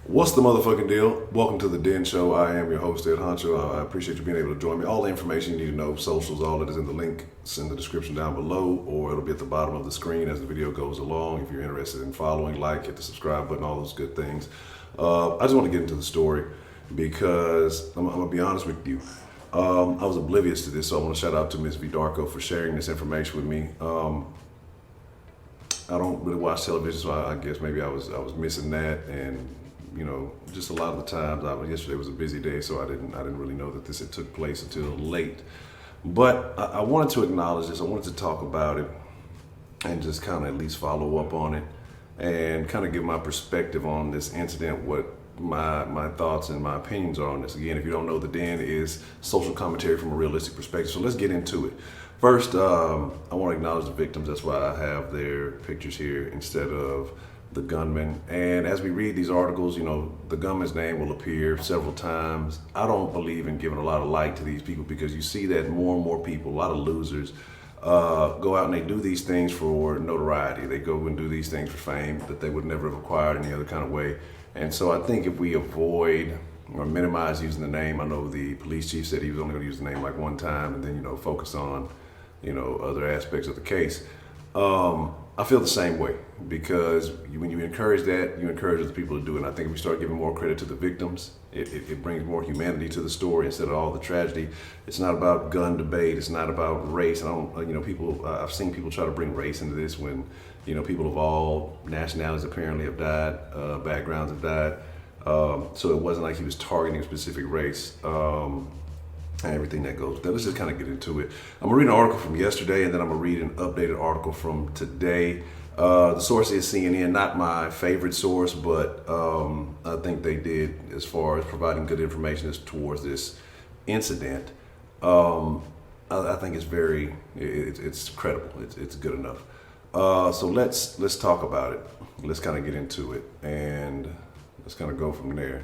What's the motherfucking deal? Welcome to the Den Show. I am your host, Ed Honcho. I appreciate you being able to join me. All the information you need to know, socials, all that is in the link. It's in the description down below, or it'll be at the bottom of the screen as the video goes along. If you're interested in following, hit the subscribe button, all those good things. I just want to get into the story because I'm going to be honest with you. I was oblivious to this, so I want to shout out to Ms. Vidarco for sharing this information with me. I don't really watch television, so I guess maybe I was missing that, and just a lot of the times. Yesterday was a busy day, so I didn't really know that this had took place until late. But I wanted to acknowledge this. I wanted to talk about it and just kind of at least follow up on it and kind of give my perspective on this incident, what my thoughts and my opinions are on this. Again, if you don't know, the Den is social commentary from a realistic perspective. So let's get into it. First, I want to acknowledge the victims. That's why I have their pictures here instead of the gunman. And as we read these articles, the gunman's name will appear several times. I don't believe in giving a lot of light to these people because you see that more and more people, a lot of losers, go out and they do these things for notoriety. They go and do these things for fame that they would never have acquired any other kind of way. And so I think if we avoid or minimize using the name, I know the police chief said he was only going to use the name like one time and then, focus on, other aspects of the case. I feel the same way because when you encourage that, you encourage other people to do it. And I think if we start giving more credit to the victims, it brings more humanity to the story instead of all the tragedy. It's not about gun debate. It's not about race. I don't, I've seen people try to bring race into this when, people of all nationalities apparently have died, backgrounds have died. So it wasn't like he was targeting a specific race. And everything that goes with that. Let's just kind of get into it. I'm gonna read an article from yesterday and then I'm gonna read an updated article from today. The source is CNN, not my favorite source, but I think they did as far as providing good information as towards this incident. I think it's credible. It's good enough. So let's talk about it. Let's kind of get into it and let's kind of go from there.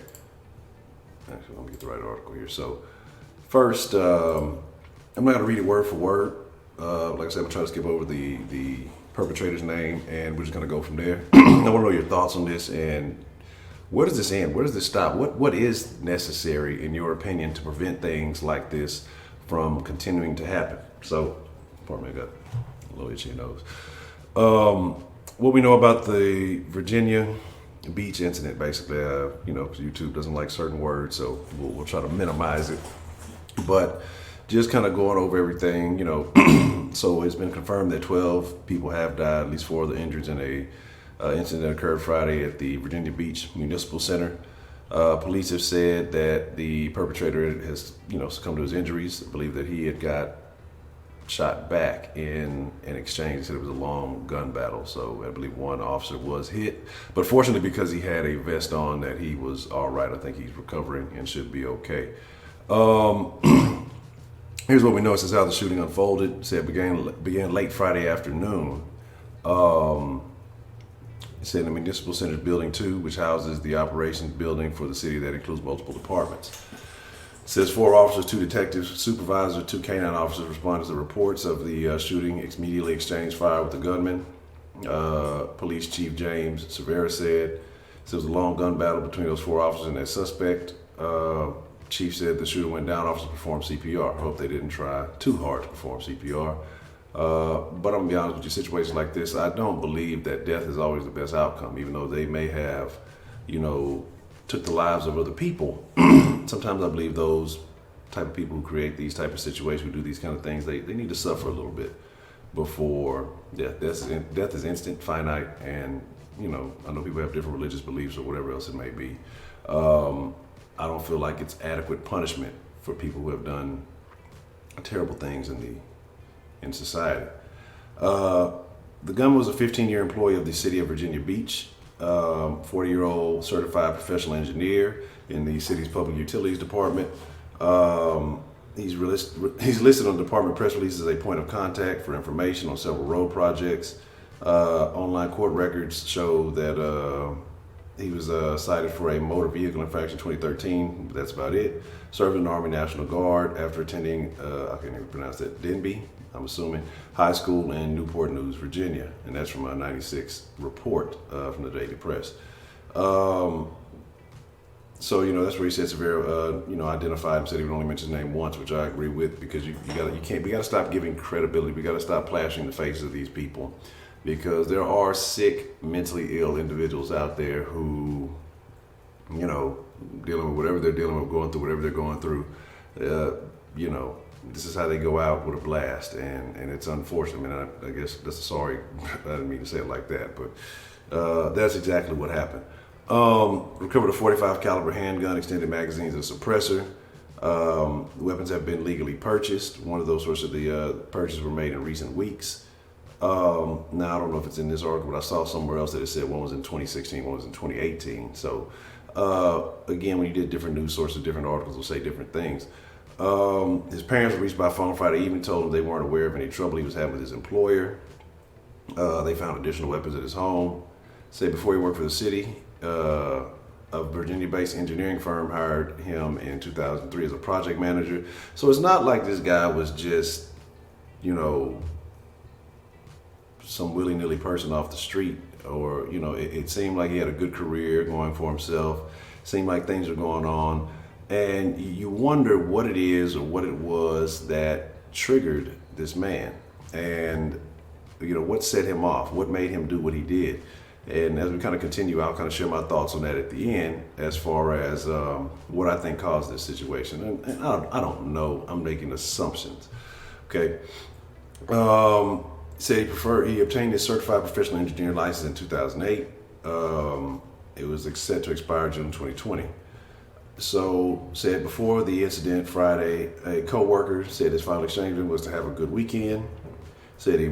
Actually, let me get the right article here. So first, I'm not going to read it word for word. Like I said, I'm going to try to skip over the perpetrator's name, and we're just going to go from there. I want to know your thoughts on this, and where does this end? Where does this stop? What is necessary, in your opinion, to prevent things like this from continuing to happen? So, pardon me, I got a little itchy nose. What we know about the Virginia Beach incident, basically, because YouTube doesn't like certain words, so we'll try to minimize it. But just kind of going over everything, so it's been confirmed that 12 people have died, at least 4 of the injured in a incident that occurred Friday at the Virginia Beach Municipal Center. Police have said that the perpetrator has, succumbed to his injuries. I believe that he had got shot back in an exchange. They said it was a long gun battle, so I believe one officer was hit. But fortunately, because he had a vest on, that he was all right. I think he's recovering and should be okay. Here's what we know. It says how the shooting unfolded. It said began late Friday afternoon. It said in the Municipal Center's Building 2, which houses the operations building for the city that includes multiple departments. It says 4 officers, 2 detectives, supervisors, 2 canine officers responded to the reports of the shooting, immediately exchanged fire with the gunman. Police Chief James Severa said it was a long gun battle between those 4 officers and their suspect. Chief said the shooter went down, officers performed CPR. I hope they didn't try too hard to perform CPR. But I'm gonna be honest with you, situations like this, I don't believe that death is always the best outcome, even though they may have, took the lives of other people. Sometimes I believe those type of people who create these type of situations, who do these kind of things, they need to suffer a little bit before death. Death is instant, finite, and, I know people have different religious beliefs or whatever else it may be. I don't feel like it's adequate punishment for people who have done terrible things in society. The gunman was a 15-year employee of the city of Virginia Beach, 40-year-old certified professional engineer in the city's public utilities department. He's listed on department press releases as a point of contact for information on several road projects. Online court records show that he was cited for a motor vehicle infraction in 2013. But that's about it. Served in the Army National Guard after attending, I can't even pronounce that, Denby, I'm assuming, high school in Newport News, Virginia. And that's from a 96 report from the Daily Press. So that's where he said Severe, identified him, said he would only mention his name once, which I agree with, because we got to stop giving credibility. We got to stop plashing the faces of these people, because there are sick, mentally ill individuals out there who, dealing with whatever they're dealing with, going through whatever they're going through. This is how they go out with a blast, and it's unfortunate. I mean, I guess that's sorry. I didn't mean to say it like that, but that's exactly what happened. Recovered a .45 caliber handgun, extended magazines, and a suppressor. The weapons have been legally purchased. One of those sorts of the purchases were made in recent weeks. Now, I don't know if it's in this article, but I saw somewhere else that it said one was in 2016, one was in 2018. So, again, when you did different news sources, different articles will say different things. His parents were reached by phone Friday evening, told him they weren't aware of any trouble he was having with his employer. They found additional weapons at his home. Said before he worked for the city, a Virginia-based engineering firm hired him in 2003 as a project manager. So it's not like this guy was just, some willy-nilly person off the street, or, it seemed like he had a good career going for himself. Seemed like things were going on. And you wonder what it is or what it was that triggered this man. And, what set him off? What made him do what he did? And as we kind of continue, I'll kind of share my thoughts on that at the end, as far as what I think caused this situation. And I don't know. I'm making assumptions. Okay. Said he obtained his certified professional engineering license in 2008. It was set to expire June 2020. So, said before the incident Friday, a co-worker said his final exchange with him was to have a good weekend. Said he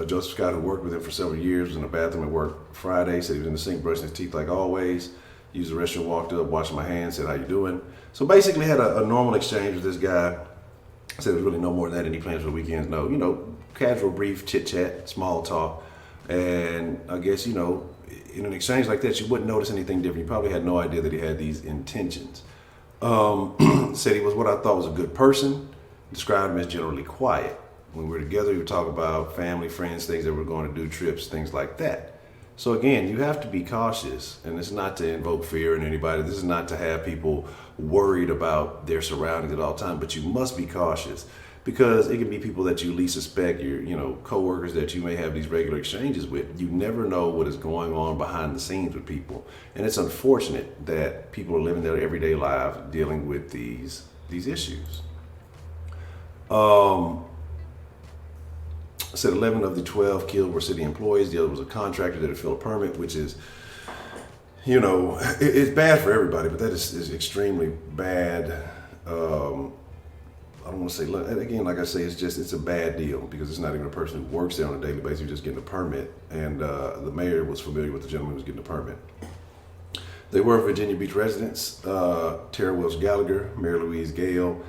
Joseph Scott, who worked with him for several years, was in the bathroom at work Friday. Said he was in the sink brushing his teeth like always. Used the restroom, walked up, washed my hands, said, "How you doing?" So basically had a normal exchange with this guy. Said there's really no more than that. Any plans for the weekends? No. Casual, brief chit-chat, small talk. And I guess, in an exchange like that, you wouldn't notice anything different. You probably had no idea that he had these intentions. Said he was what I thought was a good person. Described him as generally quiet. When we were together, we would talk about family, friends, things that we're going to do, trips, things like that. So again, you have to be cautious, and it's not to invoke fear in anybody. This is not to have people worried about their surroundings at all times, but you must be cautious, because it can be people that you least suspect, your coworkers that you may have these regular exchanges with. You never know what is going on behind the scenes with people, and it's unfortunate that people are living their everyday lives dealing with these issues. Said 11 of the 12 killed were city employees. The other was a contractor that had filled a permit, which is, it's bad for everybody, but that is extremely bad. I don't want to say, again, like I say, it's a bad deal, because it's not even a person who works there on a daily basis, who's just getting a permit. And the mayor was familiar with the gentleman who was getting a permit. They were Virginia Beach residents: Tara Wells Gallagher, Mary Louise Gale,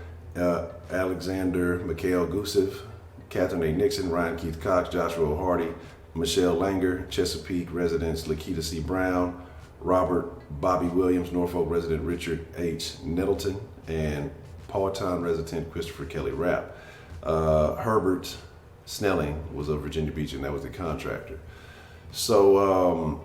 Alexander Mikhail Gusev, Catherine A. Nixon, Ryan Keith Cox, Joshua O'Hardy, Michelle Langer, Chesapeake residents Lakita C. Brown, Robert Bobby Williams, Norfolk resident Richard H. Nettleton, and Powhatan resident Christopher Kelly Rapp. Herbert Snelling was of Virginia Beach, and that was the contractor. So,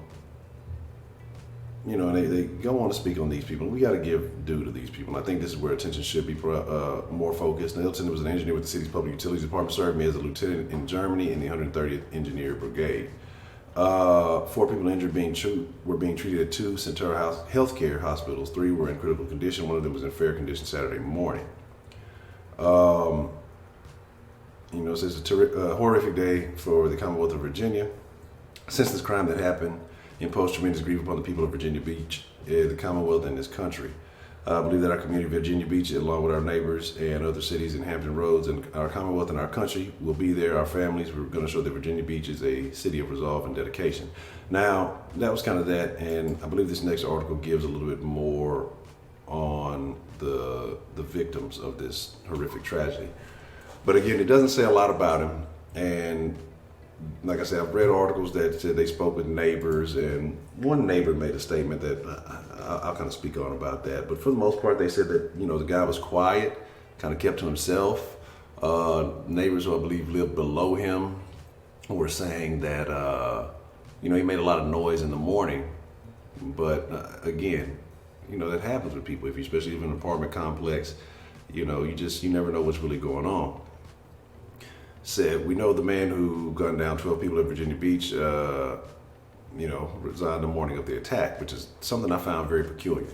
they go on to speak on these people. We got to give due to these people. I think this is where attention should be more focused. Nettleton was an engineer with the city's public utilities department, served me as a lieutenant in Germany in the 130th Engineer Brigade. 4 people injured were being treated at 2 Centura healthcare hospitals. 3 were in critical condition. One of them was in fair condition Saturday morning. It says a horrific day for the Commonwealth of Virginia. Since this crime that happened, imposed tremendous grief upon the people of Virginia Beach, the Commonwealth, and this country. I believe that our community of Virginia Beach, along with our neighbors and other cities in Hampton Roads and our Commonwealth and our country, will be there. Our families, we're going to show that Virginia Beach is a city of resolve and dedication. Now, that was kind of that, and I believe this next article gives a little bit more on the victims of this horrific tragedy. But again, it doesn't say a lot about him, and like I said, I've read articles that said they spoke with neighbors, and one neighbor made a statement that I'll kind of speak on about that. But for the most part, they said that, the guy was quiet, kind of kept to himself. Neighbors who I believe lived below him were saying that, he made a lot of noise in the morning. But again, that happens with people. If you, especially if in an apartment complex, you never know what's really going on. Said, we know the man who gunned down 12 people at Virginia Beach, resigned the morning of the attack, which is something I found very peculiar.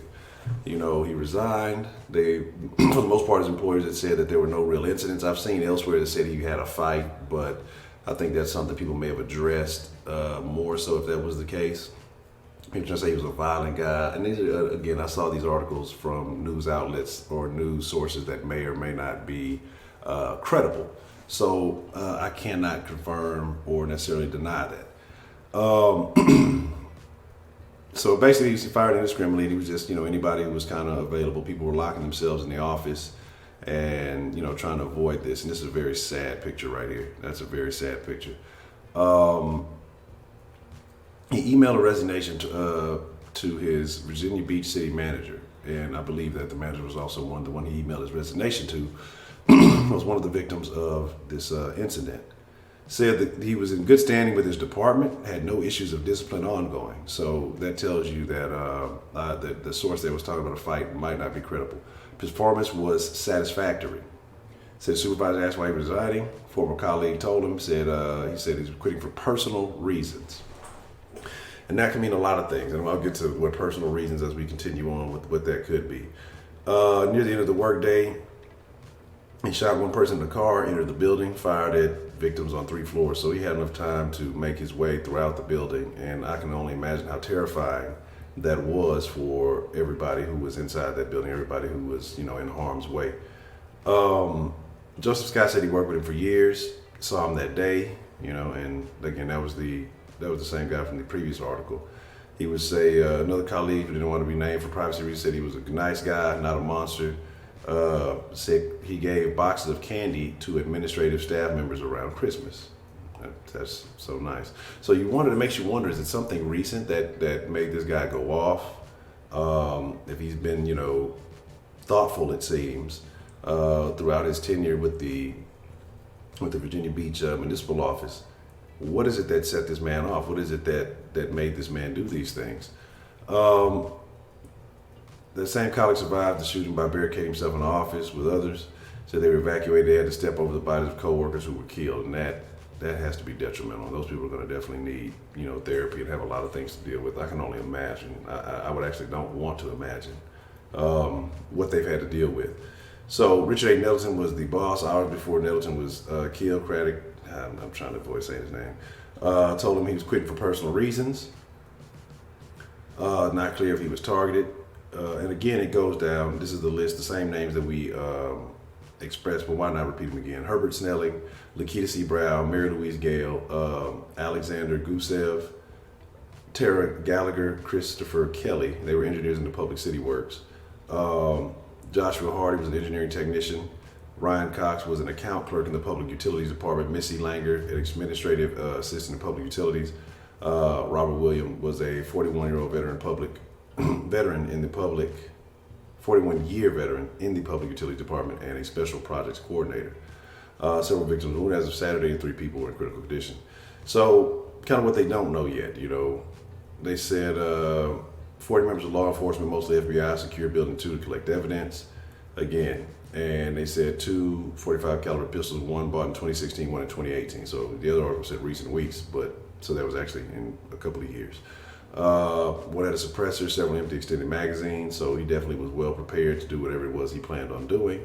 He resigned. They, for the most part, his employers had said that there were no real incidents. I've seen elsewhere that said he had a fight, but I think that's something people may have addressed more so if that was the case. People trying to say he was a violent guy. And these are, again, I saw these articles from news outlets or news sources that may or may not be credible. So I cannot confirm or necessarily deny that. So basically, he fired indiscriminately. He was just, anybody who was kind of available. People were locking themselves in the office and, trying to avoid this. And this is a very sad picture right here. That's a very sad picture. He emailed a resignation to his Virginia Beach city manager. And I believe that the manager was also the one he emailed his resignation to was one of the victims of this incident. Said that he was in good standing with his department, had no issues of discipline ongoing. So that tells you that the source that was talking about a fight might not be credible. His performance was satisfactory. Said supervisor asked why he was resigning. Former colleague told him, he said he's quitting for personal reasons. And that can mean a lot of things. And I'll get to what personal reasons as we continue on with what that could be. Near the end of the workday, he shot one person in the car, entered the building, fired at victims on 3 floors. So he had enough time to make his way throughout the building. And I can only imagine how terrifying that was for everybody who was inside that building, everybody who was, in harm's way. Joseph Scott said he worked with him for years, saw him that day, and again, that was the same guy from the previous article. He would say another colleague who didn't want to be named for privacy reasons said he was a nice guy, not a monster. Said he gave boxes of candy to administrative staff members around Christmas. That's so nice. So it makes you wonder, is it something recent that made this guy go off? If he's been, thoughtful, it seems, throughout his tenure with the Virginia Beach municipal office. What is it that set this man off? What is it that made this man do these things? The same colleague survived the shooting by barricading himself in the office with others. So they were evacuated. They had to step over the bodies of co-workers who were killed, and that has to be detrimental. Those people are going to definitely need, therapy and have a lot of things to deal with. I can only imagine. I would actually don't want to imagine what they've had to deal with. So Richard A. Nettleton was the boss. Hours before Nettleton was killed, Craddock, I'm trying to avoid saying his name, told him he was quitting for personal reasons. Not clear if he was targeted. And again, it goes down. This is the list, the same names that we expressed, but why not repeat them again? Herbert Snelling, Lakita C. Brown, Mary Louise Gale, Alexander Gusev, Tara Gallagher, Christopher Kelly. They were engineers in the Public City Works. Joshua Hardy was an engineering technician. Ryan Cox was an account clerk in the Public Utilities Department. Missy Langer, an administrative assistant in Public Utilities. Robert William was a 41-year-old veteran in the public, 41-year veteran in the Public Utilities Department and a special projects coordinator. Several victims, one as of Saturday, and 3 people were in critical condition. So kind of what they don't know yet, they said 40 members of law enforcement, mostly FBI, secured Building 2 to collect evidence. Again, and they said 2 .45 caliber pistols, one bought in 2016, one in 2018. So the other article said recent weeks, but so that was actually in a couple of years. One had a suppressor, several empty extended magazines, so he definitely was well prepared to do whatever it was he planned on doing.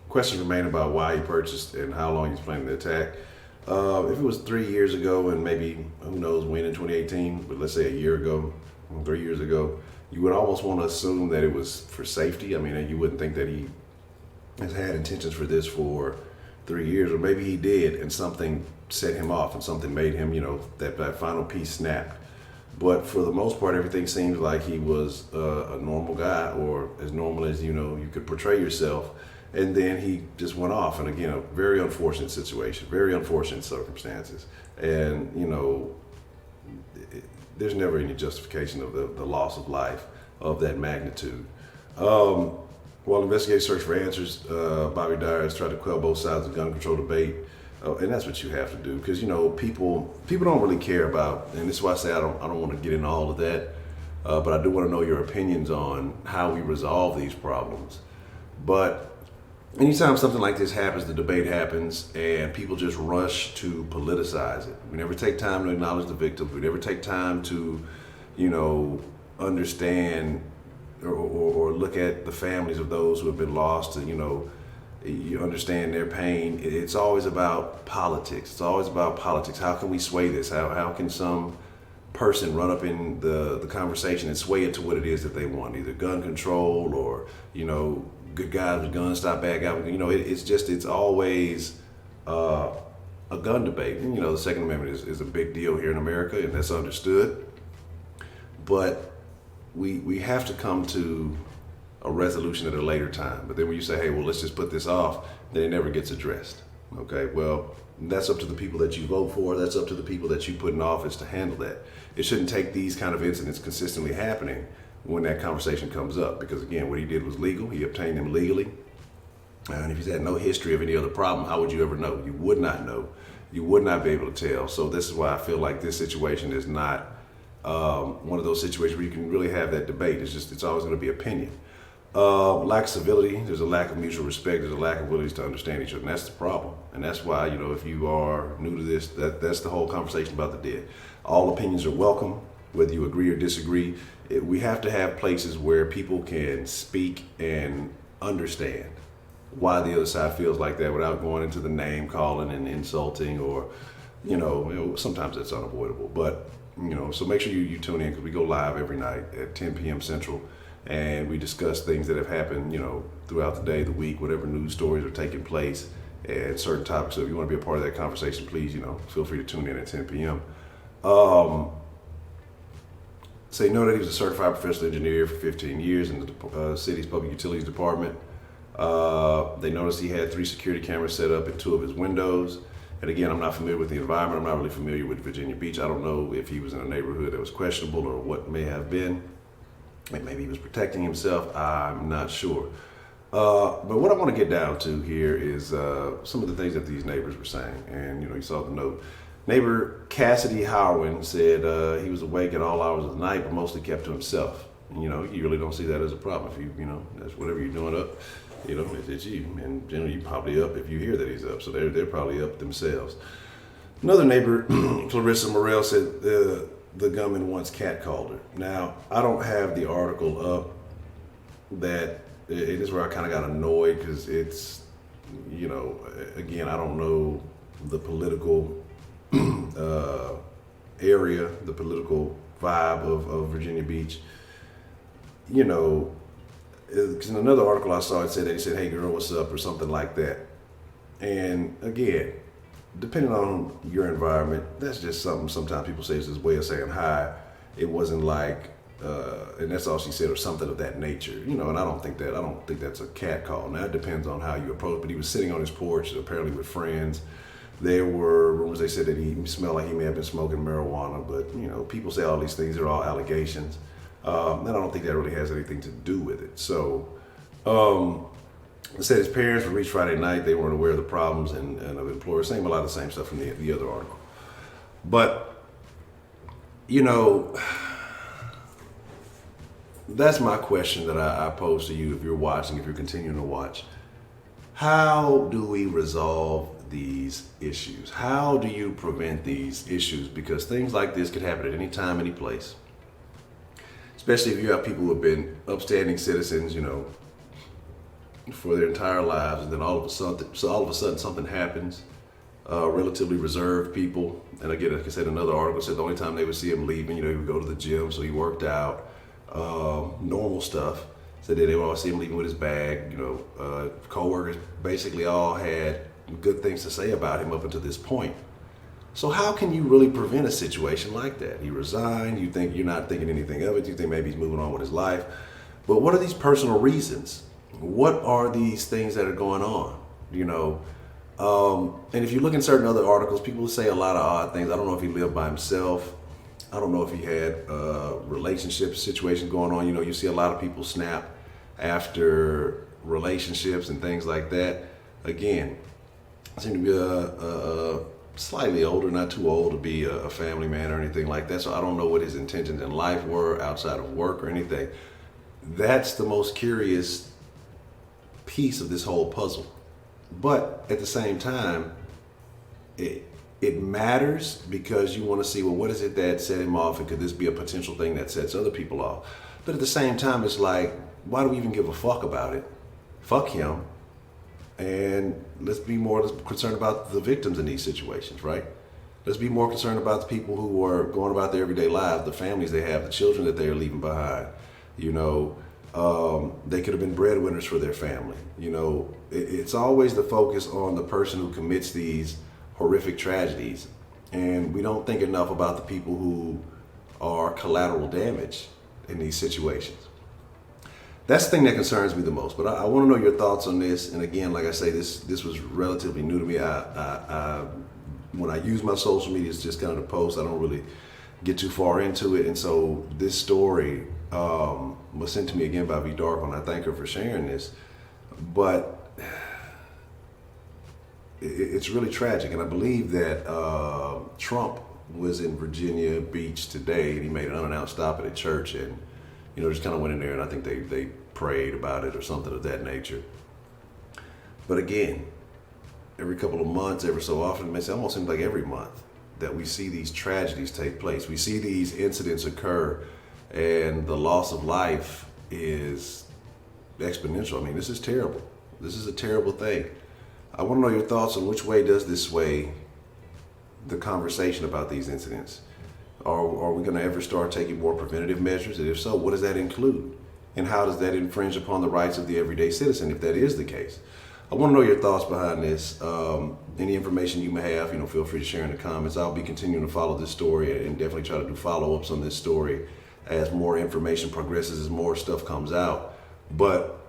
Questions remain about why he purchased and how long he's planning the attack. If it was 3 years ago and maybe who knows when in 2018, but let's say a year ago, 3 years ago, you would almost want to assume that it was for safety. I mean, you wouldn't think that he has had intentions for this for 3 years, or maybe he did and something set him off and something made him, that final piece snapped. But for the most part, everything seems like he was a normal guy, or as normal as, you could portray yourself. And then he just went off. And again, a very unfortunate situation, very unfortunate circumstances. And, there's never any justification of the loss of life of that magnitude. While investigators search for answers, Bobby Dyer has tried to quell both sides of the gun control debate. And that's what you have to do, because people don't really care about, and this is why I say I don't want to get into all of that. but I do want to know your opinions on how we resolve these problems. But anytime something like this happens, the debate happens, and people just rush to politicize it. We never take time to acknowledge the victims. We never take time to, understand or look at the families of those who have been lost. You understand their pain. It's always about politics. It's always about politics. How can we sway this? How can some person run up in the conversation and sway it to what it is that they want, either gun control or, good guys with guns stop bad guys. It's always a gun debate. And, the Second Amendment is a big deal here in America, and that's understood. But we have to come to a resolution at a later time. But then when you say, hey, well, let's just put this off, then it never gets addressed. Okay, well, that's up to the people that you vote for. That's up to the people that you put in office to handle that. It shouldn't take these kind of incidents consistently happening when that conversation comes up, because again, what he did was legal. He obtained them legally. And if he's had no history of any other problem, how would you ever know? You would not know. You would not be able to tell. So this is why I feel like this situation is not one of those situations where you can really have that debate. It's always going to be opinion. Lack of civility, there's a lack of mutual respect, there's a lack of willingness to understand each other, and that's the problem. And that's why, if you are new to this, that's the whole conversation about the dead. All opinions are welcome, whether you agree or disagree. We have to have places where people can speak and understand why the other side feels like that without going into the name calling and insulting, or, sometimes that's unavoidable. But, so make sure you tune in, because we go live every night at 10 p.m. Central. And we discuss things that have happened, throughout the day, the week, whatever news stories are taking place, and certain topics. So if you want to be a part of that conversation, please, feel free to tune in at 10 p.m. Say no that he was a certified professional engineer for 15 years in the city's public utilities department. They noticed he had 3 security cameras set up in 2 of his windows. And again, I'm not familiar with the environment. I'm not really familiar with Virginia Beach. I don't know if he was in a neighborhood that was questionable or what may have been. Maybe he was protecting himself. I'm not sure. But what I want to get down to here is some of the things that these neighbors were saying. And, you saw the note. Neighbor Cassidy Howen said he was awake at all hours of the night, but mostly kept to himself. And, you really don't see that as a problem. If that's whatever you're doing up, it's you. And generally, you're probably up if you hear that he's up. So they're probably up themselves. Another neighbor, Clarissa Morrell, said the gunman once catcalled her. Now, I don't have the article up. That it is where I kind of got annoyed, because it's, again, I don't know the political area, the political vibe of Virginia Beach. Because in another article I saw, it said that he said, "Hey girl, what's up?" or something like that. And again, depending on your environment, that's just something sometimes people say is his way of saying hi. It wasn't like, and that's all she said, or something of that nature, and I don't think that's a cat call. Now, it depends on how you approach, but he was sitting on his porch, apparently with friends. There were rumors, they said that he smelled like he may have been smoking marijuana, but, people say all these things, are all allegations. And I don't think that really has anything to do with it. So, it said his parents were reached Friday night. They weren't aware of the problems and of employers. A lot of the same stuff from the other article. But, that's my question that I pose to you if you're watching, if you're continuing to watch. How do we resolve these issues? How do you prevent these issues? Because things like this could happen at any time, any place. Especially if you have people who have been upstanding citizens, for their entire lives, and then all of a sudden something happens. Relatively reserved people, and again, like I said, another article said the only time they would see him leaving, he would go to the gym, so he worked out, normal stuff. Said that they would always see him leaving with his bag. Co-workers basically all had good things to say about him up until this point. So how can you really prevent a situation like that? He resigned. You think you're not thinking anything of it. You think maybe he's moving on with his life. But what are these personal reasons? What are these things that are going on? And if you look in certain other articles, people say a lot of odd things. I don't know if he lived by himself. I don't know if he had a relationship situation going on. You see a lot of people snap after relationships and things like that. Again, it seemed to be slightly older, not too old to be a family man or anything like that. So I don't know what his intentions in life were outside of work or anything. That's the most curious piece of this whole puzzle. But at the same time, it matters because you want to see, well, what is it that set him off, and could this be a potential thing that sets other people off? But at the same time, it's like, why do we even give a fuck about it? Fuck him. And let's be more concerned about the victims in these situations, right? Let's be more concerned about the people who are going about their everyday lives, the families they have, the children that they're leaving behind. You know, they could have been breadwinners for their family. You know, it's always the focus on the person who commits these horrific tragedies. And we don't think enough about the people who are collateral damage in these situations. That's the thing that concerns me the most. But I want to know your thoughts on this. And again, like I say, this was relatively new to me. When I use my social media, it's just kind of to post. I don't really get too far into it. And so this story was sent to me again by V Dark, and I thank her for sharing this. But it's really tragic. And I believe that Trump was in Virginia Beach today, and he made an unannounced stop at a church, and just kind of went in there, and I think they prayed about it or something of that nature. But again, every couple of months, every so often, it almost seems like every month, that we see these tragedies take place. We see these incidents occur, and the loss of life is exponential. I mean, this is terrible. This is a terrible thing. I want to know your thoughts on which way does this sway the conversation about these incidents. Are we going to ever start taking more preventative measures? And if so, what does that include? And how does that infringe upon the rights of the everyday citizen, if that is the case? I want to know your thoughts behind this. Any information you may have, feel free to share in the comments. I'll be continuing to follow this story and definitely try to do follow-ups on this story as more information progresses, as more stuff comes out. But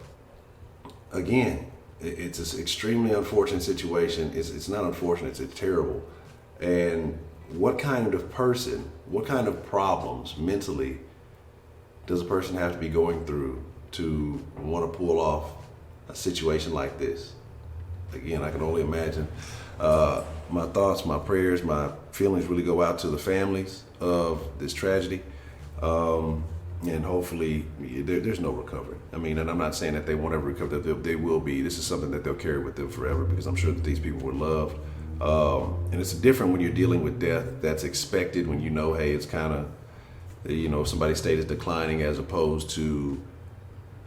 again, it's an extremely unfortunate situation. It's not unfortunate, it's terrible. And what kind of person, what kind of problems mentally does a person have to be going through to want to pull off a situation like this? Again, I can only imagine. My thoughts, my prayers, my feelings really go out to the families of this tragedy. And hopefully there's no recovery. I mean, and I'm not saying that they won't ever recover, that they will be. This is something that they'll carry with them forever, because I'm sure that these people were loved. And it's different when you're dealing with death that's expected, when hey, it's kind of, somebody's state is declining, as opposed to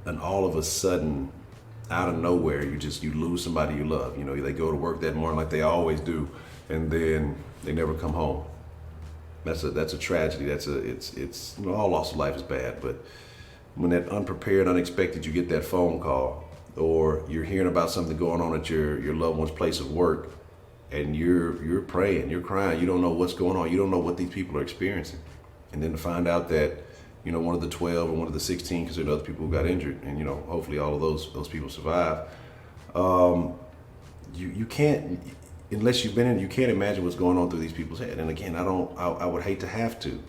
an all of a sudden, out of nowhere, you lose somebody you love. They go to work that morning like they always do, and then they never come home. That's a tragedy. It's all loss of life is bad, but when that unprepared, unexpected, you get that phone call, or you're hearing about something going on at your loved one's place of work, and you're praying, you're crying, you don't know what's going on, you don't know what these people are experiencing, and then to find out that one of the 12 or one of the 16, because there are other people who got injured, and hopefully all of those people survive. You can't, unless you've been in, you can't imagine what's going on through these people's head. And again, I would hate to have to,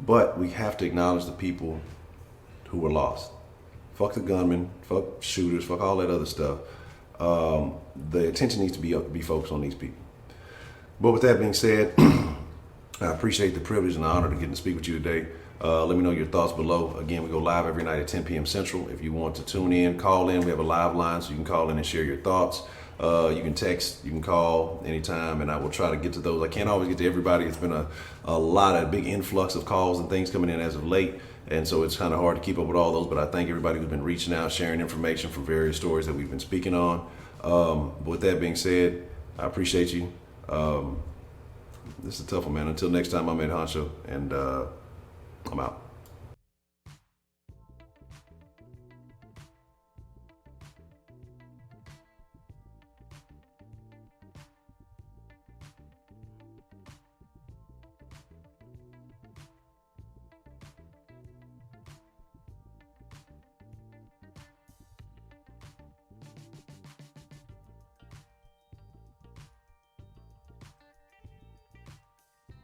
but we have to acknowledge the people who were lost. Fuck the gunmen, fuck shooters, fuck all that other stuff. The attention needs to be focused on these people. But with that being said, I appreciate the privilege and the honor to get to speak with you today. Let me know your thoughts below. Again, we go live every night at 10 p.m. Central. If you want to tune in, call in. We have a live line, so you can call in and share your thoughts. You can text, you can call anytime, and I will try to get to those. I can't always get to everybody. It's been a lot of big influx of calls and things coming in as of late, and so it's kind of hard to keep up with all those, but I thank everybody who's been reaching out, sharing information from various stories that we've been speaking on. But with that being said, I appreciate you. This is a tough one, man. Until next time, I'm Ed Honcho, and I'm out.